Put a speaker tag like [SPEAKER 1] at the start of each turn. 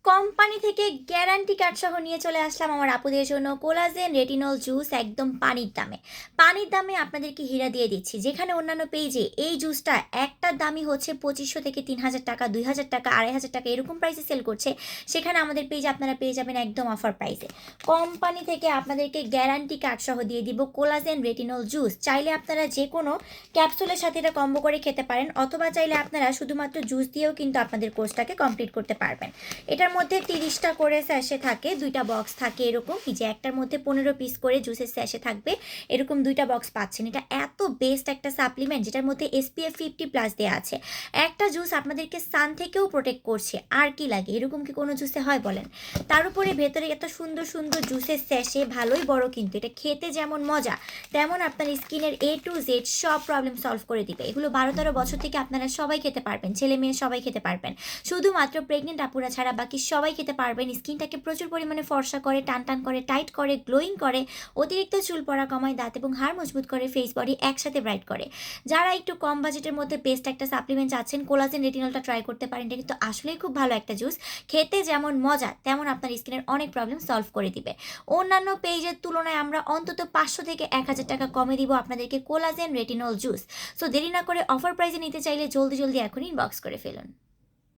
[SPEAKER 1] Company থেকে guarantee card সহ নিয়ে চলে আসলাম আমার আপুদের জন্য কোলাজেন রেটিনল জুস একদম পানির দামে আপনাদেরকে হীরা দিয়ে দিচ্ছি। যেখানে অন্যান্য পেজে এই জুসটা একটার দামই হচ্ছে 2500 থেকে 3000 টাকা, 2000 টাকা, 2500 টাকা এরকম প্রাইসে সেল করছে, সেখানে আমাদের পেজে আপনারা পেয়ে যাবেন একদম অফার প্রাইসে। কোম্পানি থেকে আপনাদেরকে গ্যারান্টি কার্ড সহ দিয়ে দিব কোলাজেন রেটিনল জুস। চাইলে আপনারা যে কোনো ক্যাপসুলের সাথে এটা কম্বো করে খেতে পারেন, অথবা চাইলে আপনারা শুধুমাত্র জুস দিয়েও কিন্তু আপনাদের কোর্সটাকে কমপ্লিট করতে পারবেন। এটার মধ্যে 30টা করে স্যাশে থাকে, 2টা বক্স থাকে এরকম, এই যে একটার মধ্যে 15 পিস করে জুসের স্যাশে থাকবে, এরকম 2টা বক্স পাচ্ছেন। এটা এত বেস্ট একটা সাপ্লিমেন্ট যেটার মধ্যে SPF 50+ দেওয়া আছে। একটা জুস আপনাদেরকে সান থেকেও প্রোটেক্ট করছে, আর কি লাগে? এরকম কি কোনো জুসে হয় বলেন? তার উপরে ভেতরে এত সুন্দর সুন্দর জুসের স্যাশে, ভালোই বড়, কিন্তু এটা খেতে যেমন মজা তেমন আপনার স্কিনের A to Z সব প্রবলেম সলভ করে দিবে। এগুলো 12-13 বছর থেকে আপনারা সবাই খেতে পারবেন, ছেলে মেয়ে সবাই খেতে পারবেন, শুধুমাত্র প্রেগনেন্ট আপুরা ছাড়া বাকি সবাই খেতে পারবেন। স্কিনটাকে প্রচুর পরিমাণে ফর্সা করে, টান করে, টাইট করে, গ্লোয়িং করে, অতিরিক্ত চুল পড়া কমায়, দাঁত এবং হাড় মজবুত করে, ফেস বডি একসাথে ব্রাইট করে। যারা একটু কম বাজেটের মধ্যে বেস্ট একটা সাপ্লিমেন্ট চাচ্ছেন, কোলাজেন রেটিনলটা ট্রাই করতে পারেন। এটা কিন্তু আসলেই খুব ভালো একটা জুস, খেতে যেমন মজা তেমন আপনার স্কিনের অনেক প্রবলেম সলভ করে দিবে। অন্যান্য পেজের তুলনায় আমরা অন্তত 500 থেকে 1000 টাকা কমে দিব আপনাদেরকে কোলাজেন রেটিনল জুস। সো দেরি না করে অফার প্রাইসে নিতে চাইলে জলদি এখনই ইনবক্স করে ফেলুন।